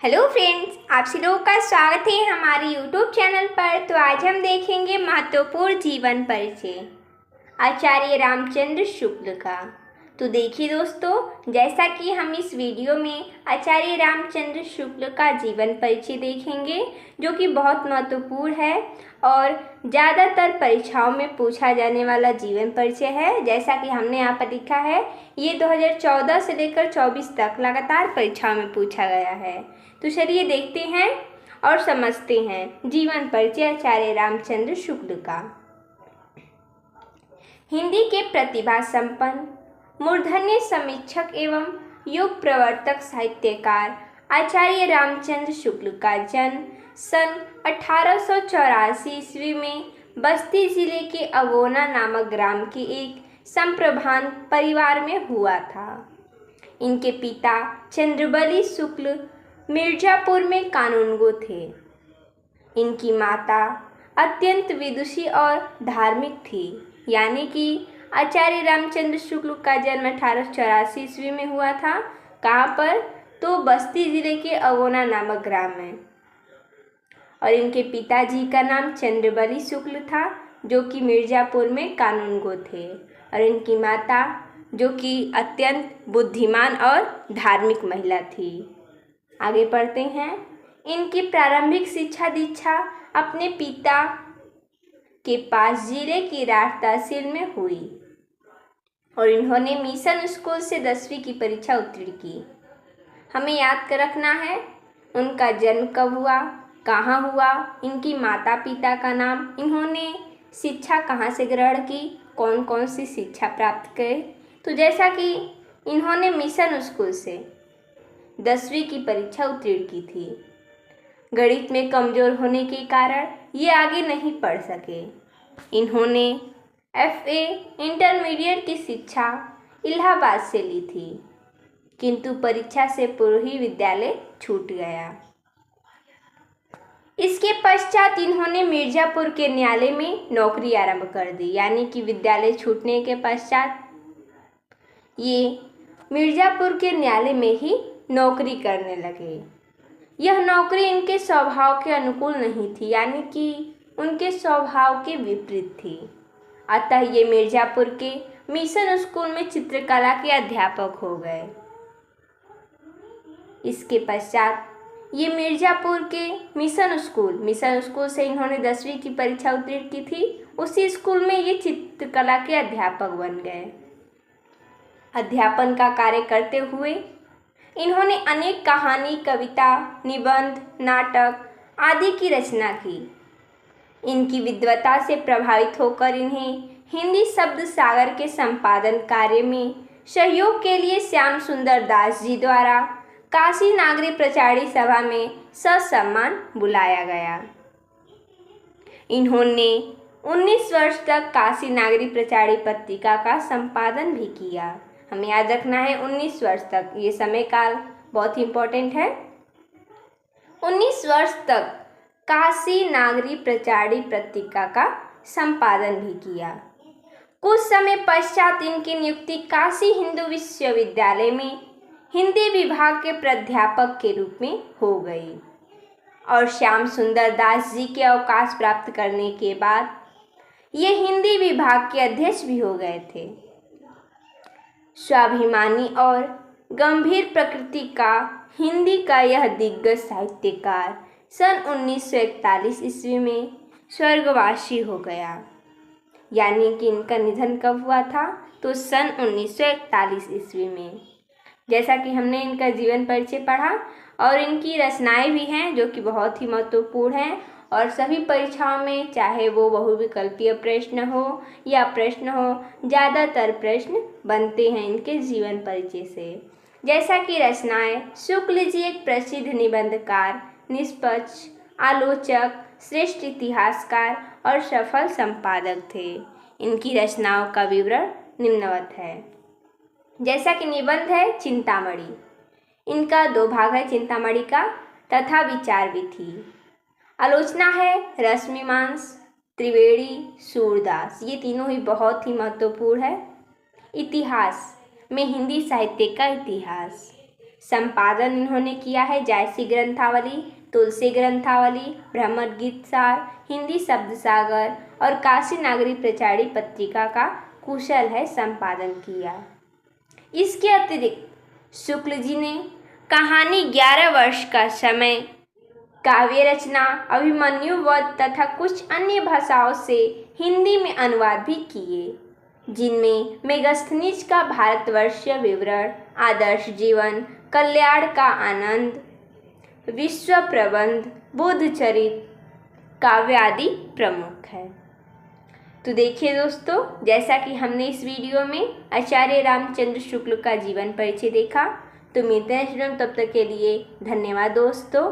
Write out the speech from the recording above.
Hello friends, आप सभी लोगों का स्वागत है हमारे यूट्यूब चैनल पर। तो आज हम देखेंगे महत्वपूर्ण जीवन परिचय आचार्य रामचंद्र शुक्ल का। तो देखिए दोस्तों, जैसा कि हम इस वीडियो में आचार्य रामचंद्र शुक्ल का जीवन परिचय देखेंगे, जो कि बहुत महत्वपूर्ण है और ज़्यादातर परीक्षाओं में पूछा जाने वाला जीवन परिचय है। जैसा कि हमने यहाँ पर लिखा है, ये 2014 से लेकर 24 तक लगातार परीक्षाओं में पूछा गया है। तो चलिए देखते हैं और समझते हैं जीवन परिचय आचार्य रामचंद्र शुक्ल का। हिंदी के प्रतिभा संपन्न मूर्धन्य समीक्षक एवं युग प्रवर्तक साहित्यकार आचार्य रामचंद्र शुक्ल का जन्म सन 1884 ईस्वी में बस्ती जिले के अगोना नामक ग्राम के एक संप्रभान परिवार में हुआ था। इनके पिता चंद्रबली शुक्ल मिर्जापुर में कानूनगो थे। इनकी माता अत्यंत विदुषी और धार्मिक थी। यानी कि आचार्य रामचंद्र शुक्ल का जन्म 1884 ईस्वी में हुआ था। कहाँ पर? तो बस्ती जिले के अगोना नामक ग्राम में। और इनके पिताजी का नाम चंद्रबली शुक्ल था, जो कि मिर्जापुर में कानूनगो थे। और इनकी माता, जो कि अत्यंत बुद्धिमान और धार्मिक महिला थी। आगे पढ़ते हैं। इनकी प्रारंभिक शिक्षा दीक्षा अपने पिता के पास जिले की राठ तहसील में हुई और इन्होंने मिशन स्कूल से 10वीं की परीक्षा उत्तीर्ण की। हमें याद कर रखना है उनका जन्म कब हुआ, कहाँ हुआ, इनकी माता पिता का नाम, इन्होंने शिक्षा कहाँ से ग्रहण की, कौन कौन सी शिक्षा प्राप्त करे। तो जैसा कि इन्होंने मिशन स्कूल से 10वीं की परीक्षा उत्तीर्ण की थी, गणित में कमज़ोर होने के कारण ये आगे नहीं पढ़ सके। इन्होंने FA इंटरमीडिएट की शिक्षा इलाहाबाद से ली थी, किंतु परीक्षा से पूर्व ही विद्यालय छूट गया। इसके पश्चात इन्होंने मिर्जापुर के न्यायालय में नौकरी आरंभ कर दी। यानी कि विद्यालय छूटने के पश्चात ये मिर्जापुर के न्यायालय में ही नौकरी करने लगे। यह नौकरी इनके स्वभाव के अनुकूल नहीं थी, यानी कि उनके स्वभाव के विपरीत थी। अतः ये मिर्जापुर के मिशन स्कूल में चित्रकला के अध्यापक हो गए। इसके पश्चात ये मिर्जापुर के मिशन स्कूल से इन्होंने 10वीं की परीक्षा उत्तीर्ण की थी। उसी स्कूल में ये चित्रकला के अध्यापक बन गए। अध्यापन का कार्य करते हुए इन्होंने अनेक कहानी, कविता, निबंध, नाटक आदि की रचना की। इनकी विद्वता से प्रभावित होकर इन्हें हिंदी शब्द सागर के संपादन कार्य में सहयोग के लिए श्याम सुंदर दास जी द्वारा काशी नागरी प्रचारी सभा में ससम्मान बुलाया गया। इन्होंने 19 वर्ष तक काशी नागरी प्रचारी पत्रिका का संपादन भी किया। हमें याद रखना है 19 वर्ष तक, ये समय काल बहुत ही इम्पोर्टेंट है। 19 वर्ष तक काशी नागरी प्रचारी पत्रिका का संपादन भी किया। कुछ समय पश्चात इनकी नियुक्ति काशी हिंदू विश्वविद्यालय में हिंदी विभाग के प्राध्यापक के रूप में हो गई और श्याम सुंदर दास जी के अवकाश प्राप्त करने के बाद ये हिंदी विभाग के अध्यक्ष भी हो गए थे। स्वाभिमानी और गंभीर प्रकृति का हिंदी का यह दिग्गज साहित्यकार सन 1941 ईस्वी में स्वर्गवासी हो गया। यानी कि इनका निधन कब हुआ था? तो सन 1941 ईस्वी में। जैसा कि हमने इनका जीवन परिचय पढ़ा और इनकी रचनाएं भी हैं, जो कि बहुत ही महत्वपूर्ण हैं और सभी परीक्षाओं में, चाहे वो बहुविकल्पीय प्रश्न हो या प्रश्न हो, ज़्यादातर प्रश्न बनते हैं इनके जीवन परिचय से। जैसा कि रचनाएं, शुक्ल जी एक प्रसिद्ध निबंधकार, निष्पक्ष आलोचक, श्रेष्ठ इतिहासकार और सफल संपादक थे। इनकी रचनाओं का विवरण निम्नवत है। जैसा कि निबंध है चिंतामणि, इनका 2 भाग है चिंतामणि का, तथा विचार विधि। आलोचना है रश्मिमांस, त्रिवेणी, सूरदास, ये तीनों ही बहुत ही महत्वपूर्ण है। इतिहास में हिंदी साहित्य का इतिहास। संपादन इन्होंने किया है जायसी ग्रंथावली, तुलसी ग्रंथावली, भ्रमर गीतसार, हिंदी शब्द सागर और काशी नागरी प्रचारी पत्रिका का कुशल है संपादन किया। इसके अतिरिक्त शुक्ल जी ने कहानी 11 वर्ष का समय, काव्य रचना, अभिमन्यु वध तथा कुछ अन्य भाषाओं से हिंदी में अनुवाद भी किए, जिनमें मेगस्थनीज का भारतवर्षीय विवरण, आदर्श जीवन, कल्याण का आनंद, विश्व प्रबंध, बुद्ध चरित काव्य आदि प्रमुख है। तो देखिए दोस्तों, जैसा कि हमने इस वीडियो में आचार्य रामचंद्र शुक्ल का जीवन परिचय देखा, तो मिलते हैं तब तक के लिए धन्यवाद दोस्तों।